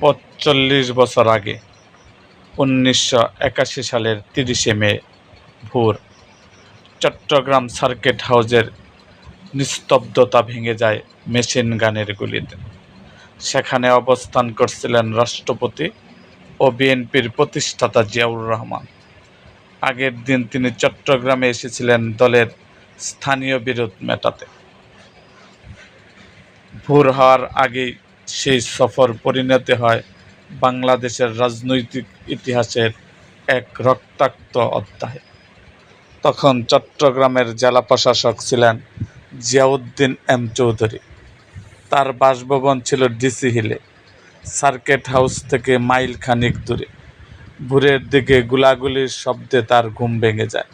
৪৫ বছর আগে ১৯৮১ সালের ৩০শে মে ভোর চট্টগ্রাম সার্কিট হাউসের নিস্তব্ধতা ভেঙে যায় মেশিন গানের গুলিতে। সেখানে অবস্থান করছিলেন রাষ্ট্রপতি ও বিএনপির প্রতিষ্ঠাতা জিয়াউর রহমান। আগের দিন তিনি চট্টগ্রামে এসেছিলেন দলের স্থানীয় বিরোধ মেটাতে। ভোর হওয়ার আগেই সেই সফর পরিণত হয় বাংলাদেশের রাজনৈতিক ইতিহাসের এক রক্তাক্ত অধ্যায়ে। তখন চট্টগ্রামের জেলা প্রশাসক ছিলেন জিয়াউদ্দিন এম চৌধুরী। তার বাসভবন ছিল ডিসি হিলে, সার্কিট হাউস থেকে মাইল খানিক দূরে। ভোরের দিকে গোলাগুলির শব্দে তার ঘুম ভেঙে যায়।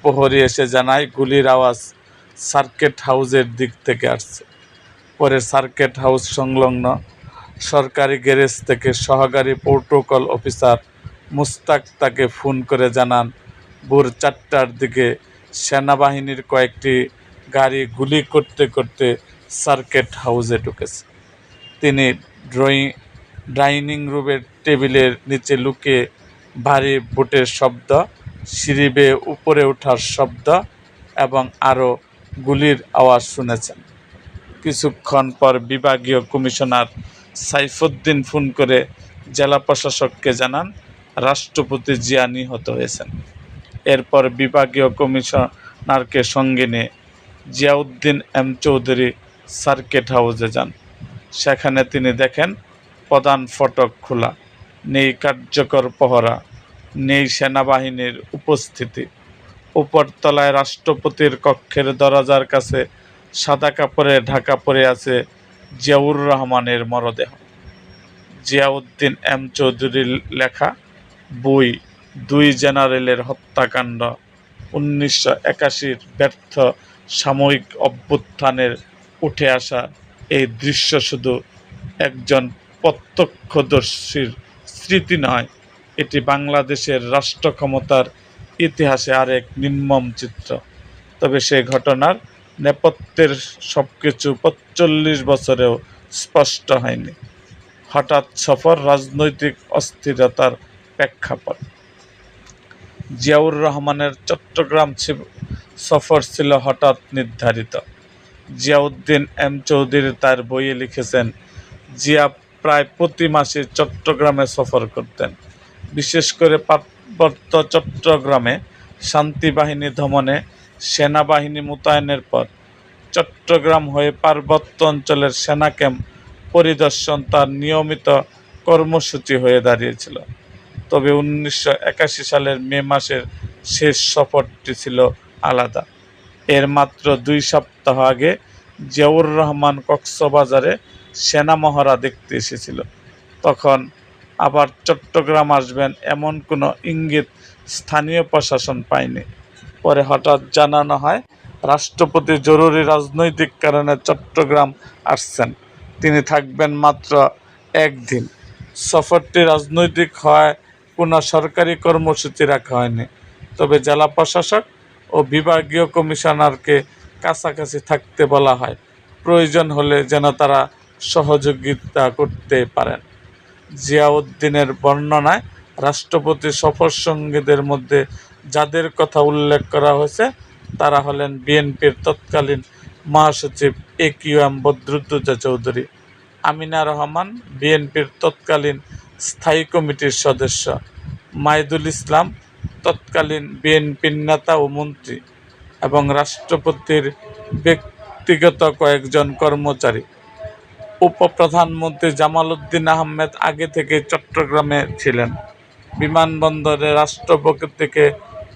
প্রহরী এসে জানায় গুলির আওয়াজ সার্কিট হাউসের দিক থেকে আসছে। পরে সার্কিট হাউস সংলগ্ন সরকারি গ্যারেজ থেকে সহকারী প্রোটোকল অফিসার মুস্তাক তাকে ফোন করে জানান ভোর ৪টার দিকে সেনাবাহিনীর কয়েকটি গাড়ি গুলি করতে করতে সার্কিট হাউসে ঢুকেছে। তিনি ডাইনিং রুমের টেবিলের নিচে লুকিয়ে ভারী বুটের শব্দ, সিঁড়ি বেয়ে উপরে ওঠার শব্দ এবং আরও গুলির আওয়াজ শুনেছেন। কিছুক্ষণ পর বিভাগীয় কমিশনার সাইফুদ্দিন ফোন করে জেলা প্রশাসককে জানান রাষ্ট্রপতি জিয়া নিহত হয়েছেন। এরপর বিভাগীয় কমিশনারকে সঙ্গে নিয়ে জিয়াউদ্দিন এম চৌধুরী সার্কিট হাউসে যান। সেখানে তিনি দেখেন প্রধান ফটক খোলা, নেই কার্যকর পহরা, নেই সেনাবাহিনীর উপস্থিতি। উপরতলায় রাষ্ট্রপতির কক্ষের দরজার কাছে সাদা কাপড়ে ঢাকা পড়ে আছে জিয়াউর রহমানের মরদেহ। জিয়াউদ্দিন এম চৌধুরীর লেখা বই দুই জেনারেলের হত্যাকাণ্ড, ১৯৮১-র ব্যর্থ সাময়িক অভ্যুত্থানের উঠে আসা এই দৃশ্য শুধু একজন প্রত্যক্ষদর্শীর স্মৃতি নয়, এটি বাংলাদেশের রাষ্ট্র ক্ষমতার ইতিহাসে আরেক নির্মম চিত্র। তবে সে ঘটনার নেপথ্যের সবকিছু ৪৫ বছরেও স্পষ্ট হয়নি। হঠাৎ সফর, রাজনৈতিক অস্থিরতার প্রেক্ষাপট। জিয়াউর রহমানের চট্টগ্রাম সফর ছিল হঠাৎ নির্ধারিত। জিয়াউদ্দিন এম চৌধুরী তার বইয়ে লিখেছেন, জিয়া প্রায় প্রতি মাসে চট্টগ্রামে সফর করতেন। বিশেষ করে পার্বত্য চট্টগ্রামে শান্তি বাহিনী দমনে সেনাবাহিনী মোতায়েনের পর চট্টগ্রাম হয়ে পার্বত্য অঞ্চলের সেনা ক্যাম্প পরিদর্শন তার নিয়মিত কর্মসূচি হয়ে দাঁড়িয়েছিল। তবে ১৯৮১ সালের মে মাসের শেষ সফরটি ছিল আলাদা। এর মাত্র ২ সপ্তাহ আগে জিয়াউর রহমান কক্সবাজারে সেনা মহড়া দেখতে এসেছিল। তখন আবার চট্টগ্রাম আসবেন এমন কোনো ইঙ্গিত স্থানীয় প্রশাসন পায়নি। পরে হঠাৎ জানানো হয় রাষ্ট্রপতি জরুরি রাজনৈতিক কারণে চট্টগ্রাম আসছেন, তিনি থাকবেন মাত্র একদিন। সফরটি রাজনৈতিক হওয়ায় কোনো সরকারি কর্মসূচি রাখা হয়নি। তবে জেলা প্রশাসক ও বিভাগীয় কমিশনারকে কাছাকাছি থাকতে বলা হয়, প্রয়োজন হলে যেন তারা সহযোগিতা করতে পারেন। জিয়াউদ্দিনের বর্ণনায় রাষ্ট্রপতি সফরসঙ্গীদের মধ্যে যাদের কথা উল্লেখ করা হয়েছে তারা হলেন বিএনপির তৎকালীন মহাসচিব AQM বদরুদ্দোজা চৌধুরী, আমিনা রহমান বিএনপির তৎকালীন স্থায়ী কমিটির সদস্য, মাইদুল ইসলাম তৎকালীন বিএনপির নেতা ও মন্ত্রী এবং রাষ্ট্রপতির ব্যক্তিগত কয়েকজন কর্মচারী। উপপ্রধানমন্ত্রী জামাল উদ্দিন আহমেদ আগে থেকে চট্টগ্রামে ছিলেন। বিমানবন্দরে রাষ্ট্রপতিকে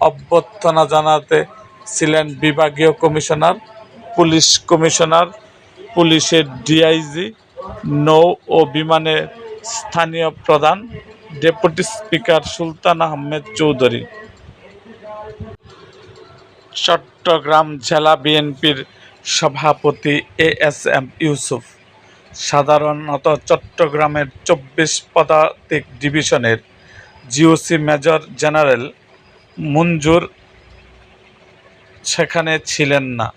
অভ্যর্থনা জানাতে ছিলেন বিভাগীয় কমিশনার, পুলিশ কমিশনার, পুলিশের ডিআইজি, নৌ ও বিমানের স্থানীয় প্রধান, ডেপুটি স্পিকার সুলতান আহমেদ চৌধুরী। চট্টগ্রাম জেলা বিএনপির সভাপতি ASM ইউসুফ, সাধারণত চট্টগ্রামের ২৪ পদাতিক ডিভিশনের GOC মেজর জেনারেল মঞ্জুর সেখানে ছিলেন না।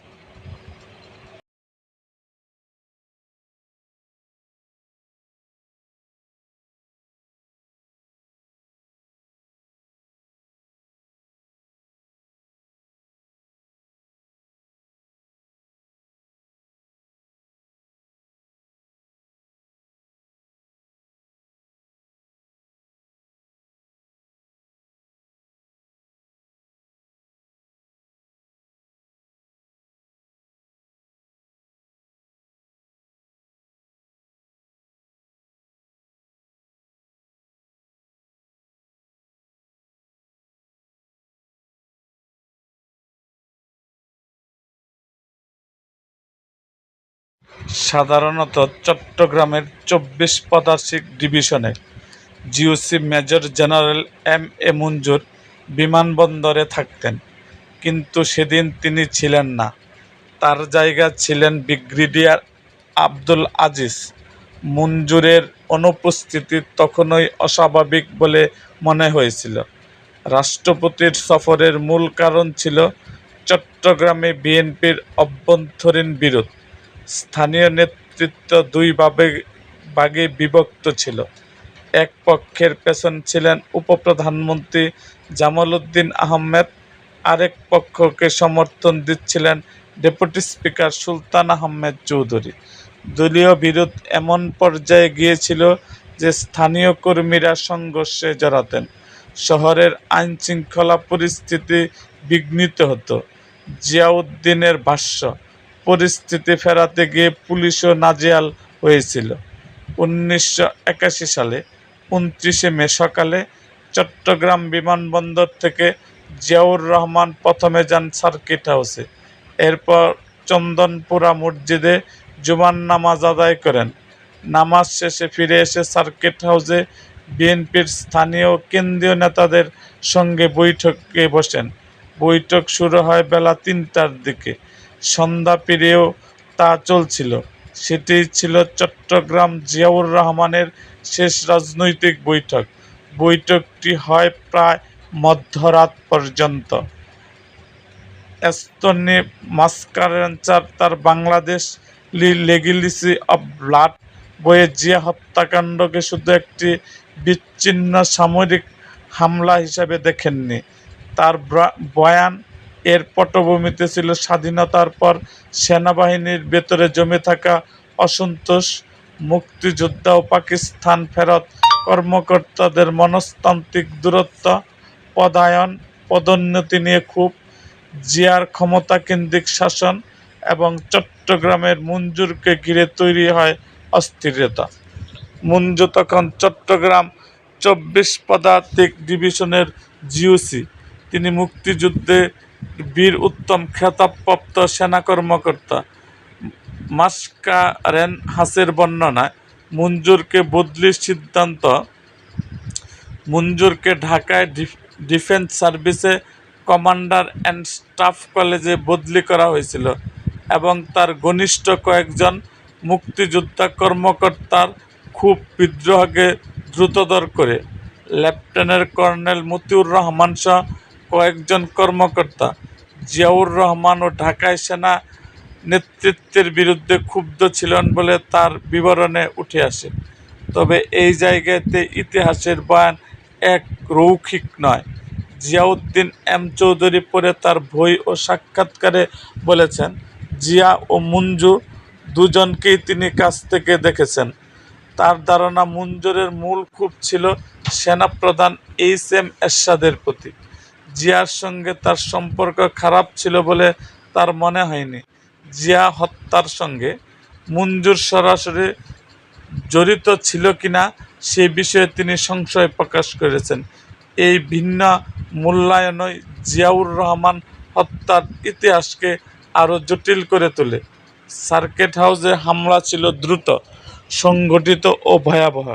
সাধারণত চট্টগ্রামের ২৪ পদাতিক ডিভিশনে জিওসি মেজর জেনারেল এম মঞ্জুর বিমানবন্দরে থাকতেন, কিন্তু সেদিন তিনি ছিলেন না। তার জায়গায় ছিলেন ব্রিগেডিয়ার আবদুল আজিজ। মঞ্জুরের অনুপস্থিতি তখনই অস্বাভাবিক বলে মনে হয়েছিল। রাষ্ট্রপতির সফরের মূল কারণ ছিল চট্টগ্রামে বিএনপির অভ্যন্তরীণ বিরোধ। স্থানীয় নেতৃত্ব দুই ভাগে বিভক্ত ছিল। এক পক্ষের পেছন ছিলেন উপপ্রধানমন্ত্রী জামাল উদ্দিন আহমেদ, আরেক পক্ষকে সমর্থন দিচ্ছিলেন ডেপুটি স্পিকার সুলতান আহমেদ চৌধুরী। দলীয় বিরোধ এমন পর্যায়ে গিয়েছিল যে স্থানীয় কর্মীরা সংঘর্ষে জড়াতেন। শহরের আইনশৃঙ্খলা পরিস্থিতি বিঘ্নিত হতো। জিয়াউদ্দিনের ভাষ্য, পরিস্থিতি ফেরাতে গিয়ে পুলিশও নাজেহাল হয়েছিল। ১৯৮১ সালে ২৯ মে সকালে চট্টগ্রাম বিমানবন্দর থেকে জিয়াউর রহমান প্রথমে যান সার্কিট হাউসে। এরপর চন্দনপুরা মসজিদে জুমার নামাজ আদায় করেন। নামাজ শেষে ফিরে এসে সার্কিট হাউসে বিএনপির স্থানীয় কেন্দ্রীয় নেতাদের সঙ্গে বৈঠকে বসেন। বৈঠক শুরু হয় বেলা ৩টার দিকে। সন্ধ্যা পেরিয়েও তা চলছিল। সেটিই ছিল চট্টগ্রাম জিয়াউর রহমানের শেষ রাজনৈতিক বৈঠক। বৈঠকটি হয় প্রায় মধ্যরাত পর্যন্ত। অ্যান্থনি মাসকারেঞ্চার তার বাংলাদেশ লেগেসি অব ব্লাড বইয়ে জিয়া হত্যাকাণ্ডকে শুধু একটি বিচ্ছিন্ন সামরিক হামলা হিসেবে দেখেননি। তার বয়ান এর পটভূমিতে ছিল স্বাধীনতার পর সেনাবাহিনীর ভেতরে জমে থাকা অসন্তোষ, মুক্তিযোদ্ধা ও পাকিস্তান ফেরত কর্মকর্তাদের মনস্তান্ত্রিক দূরত্ব, পদায়ন পদোন্নতি নিয়ে ক্ষোভ, জিয়ার ক্ষমতাকেন্দ্রিক শাসন এবং চট্টগ্রামের মঞ্জুরকে ঘিরে তৈরি হয় অস্থিরতা। মঞ্জু তখন চট্টগ্রাম ২৪ পদাতিক ডিভিশনের জিওসি। তিনি মুক্তিযুদ্ধে বীর উত্তম খেতাবপ্রাপ্ত সেনা কর্মকর্তা। মাসকারেন হাসের বর্ণনায় মঞ্জুরকে বদলির সিদ্ধান্ত মঞ্জুরকে ঢাকায় ডিফেন্স সার্ভিসে কমান্ডার অ্যান্ড স্টাফ কলেজে বদলি করা হয়েছিল এবং তার ঘনিষ্ঠ কয়েকজন মুক্তিযোদ্ধা কর্মকর্তার খুব বিদ্রোহকে দ্রুততর করে। লেফটেন্যান্ট কর্নেল মতিউর রহমান সহ কয়েকজন কর্মকর্তা জিয়াউর রহমান ও ঢাকায় সেনা নেতৃত্বের বিরুদ্ধে ক্ষুব্ধ ছিলেন বলে তার বিবরণে উঠে আসে। তবে এই জায়গাতে ইতিহাসের বয়ান এক রৈখিক নয়। জিয়াউদ্দিন এম চৌধুরী পরে তার বই ও সাক্ষাৎকারে বলেছেন, জিয়া ও মঞ্জু দুজনকেই তিনি কাছ থেকে দেখেছেন। তার ধারণা মঞ্জুরের মূল ক্ষোভ ছিল সেনাপ্রধান এইচ.এম. এরশাদের প্রতি। জিয়ার সঙ্গে তার সম্পর্ক খারাপ ছিল বলে তার মনে হয়নি। জিয়া হত্যার সঙ্গে মঞ্জুর সরাসরি জড়িত ছিল কিনা সে বিষয়ে তিনি সংশয় প্রকাশ করেছেন। এই ভিন্ন মূল্যায়নই জিয়াউর রহমান হত্যার ইতিহাসকে আরও জটিল করে তোলে। সার্কিট হাউসে হামলা ছিল দ্রুত, সংগঠিত ও ভয়াবহ।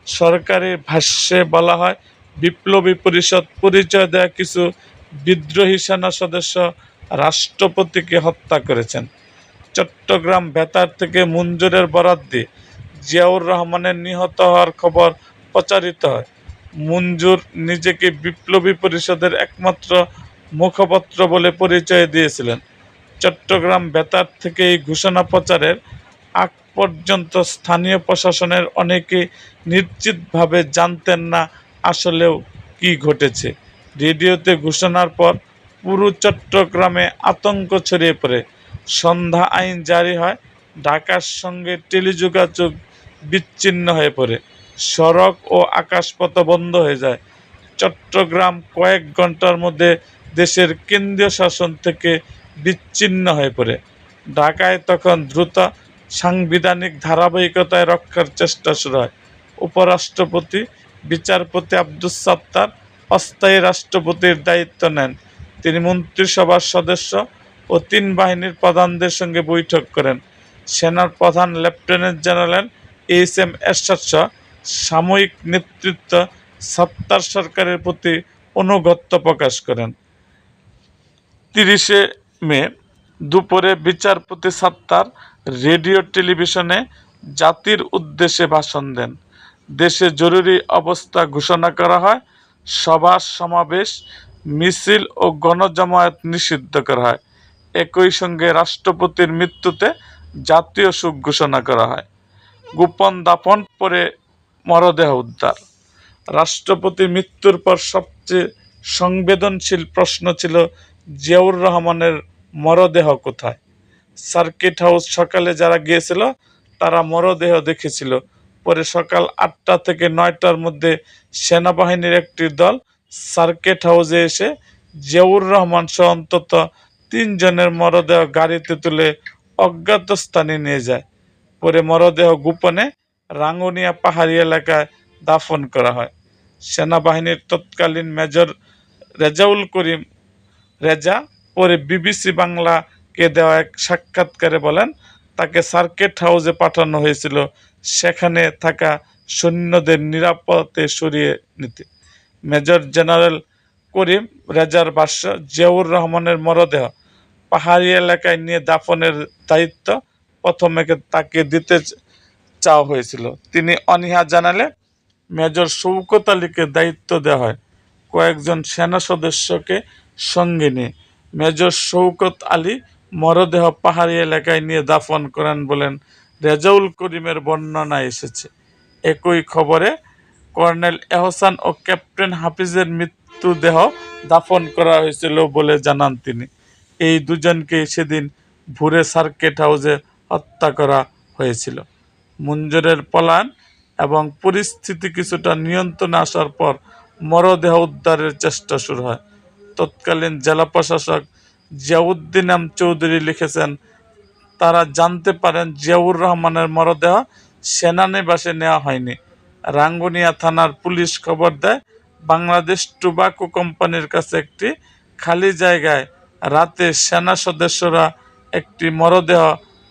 সরকারি ভাষ্যে বলা হয়, বিপ্লবী পরিষদ পরিচয় দেয়া কিছু বিদ্রোহী সেনা সদস্য রাষ্ট্রপতিকে হত্যা করেছেন। চট্টগ্রাম বেতার থেকে মঞ্জুরের বরাত দিয়ে জিয়াউর রহমানের নিহত হওয়ার খবর প্রচারিত হয়। মঞ্জুর নিজেকে বিপ্লবী পরিষদের একমাত্র মুখপাত্র বলে পরিচয় দিয়েছিলেন। চট্টগ্রাম বেতার থেকে এই ঘোষণা প্রচারের আগ পর্যন্ত স্থানীয় প্রশাসনের অনেকেই নিশ্চিতভাবে জানতেন না আসলেও কী ঘটেছে। রেডিওতে ঘোষণার পর পুরো চট্টগ্রামে আতঙ্ক ছড়িয়ে পড়ে। সন্ধ্যা আইন জারি হয়, ঢাকার সঙ্গে টেলিযোগাযোগ বিচ্ছিন্ন হয়ে পড়ে, সড়ক ও আকাশপথ বন্ধ হয়ে যায়। চট্টগ্রাম কয়েক ঘন্টার মধ্যে দেশের কেন্দ্রীয় শাসন থেকে বিচ্ছিন্ন হয়ে পড়ে। ঢাকায় তখন দ্রুত সাংবিধানিক ধারাবাহিকতায় রক্ষার চেষ্টা শুরু হয়। উপরাষ্ট্রপতি বিচারপতি আব্দুস সাত্তার অস্থায়ী রাষ্ট্রপতির দায়িত্ব নেন। তিনি মন্ত্রিসভার সদস্য ও ৩ বাহিনীর প্রধানদের সঙ্গে বৈঠক করেন। সেনার প্রধান লেফটেন্যান্ট জেনারেল এইচ.এম. এরশাদ শাহ সামরিক নেতৃত্ব সাত্তার সরকারের প্রতি আনুগত্য প্রকাশ করেন। 30 মে দুপুরে বিচারপতি সাত্তার রেডিও টেলিভিশনে জাতির উদ্দেশ্যে ভাষণ দেন। দেশে জরুরি অবস্থা ঘোষণা করা হয়। সভা সমাবেশ, মিছিল ও গণজমায়েত নিষিদ্ধ করা হয়। একই সঙ্গে রাষ্ট্রপতির মৃত্যুতে জাতীয় শোক ঘোষণা করা হয়। গোপন দাফন, পরে মরদেহ উদ্ধার। রাষ্ট্রপতির মৃত্যুর পর সবচেয়ে সংবেদনশীল প্রশ্ন ছিল জিয়াউর রহমানের মরদেহ কোথায়। সার্কিট হাউস সকালে যারা গিয়েছিল তারা মরদেহ দেখেছিল। পরে সকাল 8টা থেকে 9টার মধ্যে সেনাবাহিনীর একটি দল সার্কিট হাউসে এসে জিয়াউর রহমান সহ অন্তত 3 জনের মরদেহ গাড়িতে তুলে অজ্ঞাত স্থানে নিয়ে যায়। পরে মরদেহ গোপনে রাঙ্গুনিয়া পাহাড়ি এলাকায় দাফন করা হয়। সেনাবাহিনীর তৎকালীন মেজর রেজাউল করিম রেজা পরে বিবিসি বাংলাকে দেওয়া এক সাক্ষাৎকারে বলেন, তাকে সার্কিট হাউসে পাঠানো হয়েছিল সেখানে থাকা সৈন্যদের নিরাপদে সরিয়ে নিতে। মেজর জেনারেল করিম রেজার ভাষ্য, জিয়াউর রহমানের মরদেহ পাহাড়ি এলাকায় নিয়ে দাফনের দায়িত্ব প্রথমে তাকে দিতে চাওয়া হয়েছিল। তিনি অনীহা জানালে মেজর শওকত আলীকে দায়িত্ব দেওয়া হয়। কয়েকজন সেনা সদস্যকে সঙ্গে নিয়ে মেজর শওকত আলী মরদেহ পাহাড়ি এলাকায় নিয়ে দাফন করেন বলেন রেজাউল করিমের বর্ণনা এসেছে। একই খবরে কর্নেল এহসান ও ক্যাপ্টেন হাফিজের মৃতদেহ দাফন করা হয়েছিল বলে জানান তিনি। এই দুজনকে সেদিন ভোরে সার্কিট হাউসে হত্যা করা হয়েছিল। মঞ্জুরের পলায়ন এবং পরিস্থিতি কিছুটা নিয়ন্ত্রণে আসার পর মরদেহ উদ্ধারের চেষ্টা শুরু হয়। তৎকালীন জেলা প্রশাসক জিয়াউদ্দিন এম চৌধুরী লিখেছেন, তারা জানতে পারেন জিয়াউর রহমানের মরদেহ সেনানিবাসে নেওয়া হয়নি। রাঙ্গুনিয়া থানার পুলিশ খবর দেয় বাংলাদেশ টোবাকো কোম্পানির কাছে একটি খালি জায়গায় রাতে সেনা সদস্যরা একটি মরদেহ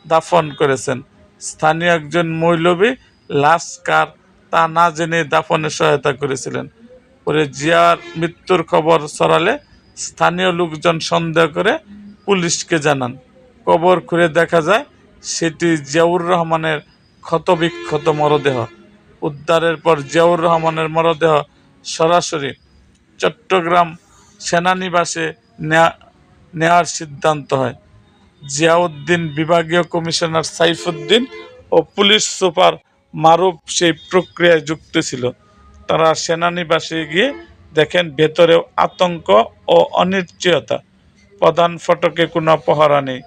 দাফন করেছেন। স্থানীয় একজন মৌলভী লাশ কার তা না জেনে দাফনে সহায়তা করেছিলেন। পরে জিয়ার মৃত্যুর খবর ছড়ালে স্থানীয় লোকজন সন্দেহ করে পুলিশকে জানান। কবর খুঁড়ে দেখা যায় সেটি জিয়াউর রহমানের ক্ষতবিক্ষত মরদেহ। উদ্ধারের পর জিয়াউর রহমানের মরদেহ সরাসরি চট্টগ্রাম সেনানিবাসে নেওয়ার সিদ্ধান্ত হয়। জিয়াউদ্দিন, বিভাগীয় কমিশনার সাইফুদ্দিন ও পুলিশ সুপার মারুফ সেই প্রক্রিয়ায় যুক্ত ছিল। তারা সেনানিবাসে গিয়ে দেখেন ভেতরেও আতঙ্ক ও অনিশ্চয়তা। প্রধান ফটকে কোনো পহরা নেই।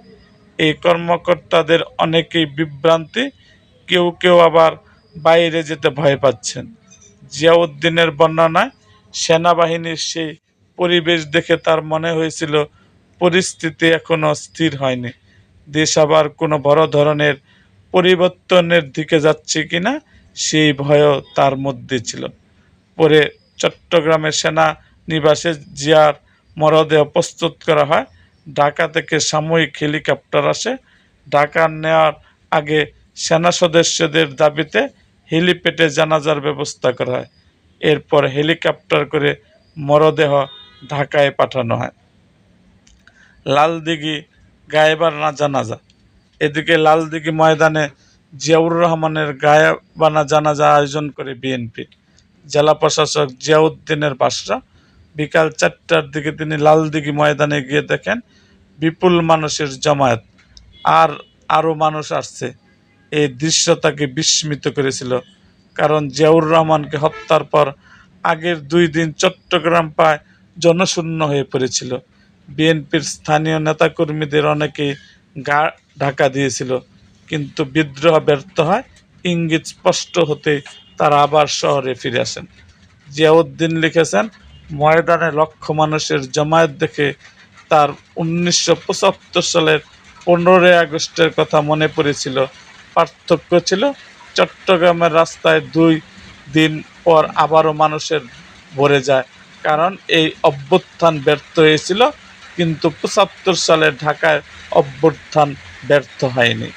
এই কর্মকর্তাদের অনেকেই বিভ্রান্তি, কেউ কেউ আবার বাইরে যেতে ভয় পাচ্ছেন। জিয়াউদ্দিনের বর্ণনায় সেনাবাহিনীর সেই পরিবেশ দেখে তার মনে হয়েছিল পরিস্থিতি এখনো স্থির হয়নি, দেশ আবার কোনো বড় ধরনের পরিবর্তনের দিকে যাচ্ছে কিনা সেই ভয়ও তার মধ্যে ছিল। পরে চট্টগ্রামের সেনানিবাসে জিয়ার মরদেহ প্রস্তুত করা হয়। ঢাকা থেকে সাময়িক হেলিকপ্টার আসে। ঢাকা নেওয়ার আগে সেনা সদস্যদের দাবিতে হেলিপ্যাডে জানাজার ব্যবস্থা করা হয়। এরপর হেলিকপ্টার করে মরদেহ ঢাকায় পাঠানো হয়। লালদিঘি গায়েবানা জানাজা। এদিকে লালদিঘি ময়দানে জিয়াউর রহমানের গায়েবানা জানাজা আয়োজন করে বিএনপি। জেলা প্রশাসক জিয়াউদ্দিনের বাসরা বিকাল 4টার দিকে তিনি লালদিঘি ময়দানে গিয়ে দেখেন বিপুল মানুষের জমায়েত, আরও মানুষ আসছে। এই দৃশ্য তাকে বিস্মিত করেছিল, কারণ জিয়াউর রহমানকে হত্যার পর আগের 2 দিন চট্টগ্রাম প্রায় জনশূন্য হয়ে পড়েছিল। বিএনপির স্থানীয় নেতাকর্মীদের অনেকেই গা ঢাকা দিয়েছিল, কিন্তু বিদ্রোহ ব্যর্থ হয়। ইঙ্গিত স্পষ্ট হতে তারা আবার শহরে ফিরে আসেন। জিয়াউদ্দিন লিখেছেন, ময়দানে লক্ষ মানুষের জমায়েত দেখে তার 1975 সালের 15 আগস্টের কথা মনে পড়েছিল। পার্থক্য ছিল চট্টগ্রামের রাস্তায় 2 দিন পর আবারও মানুষের ভরে যায়, কারণ এই অভ্যুত্থান ব্যর্থ হয়েছিল, কিন্তু 75 সালে ঢাকায় অভ্যুত্থান ব্যর্থ হয়নি।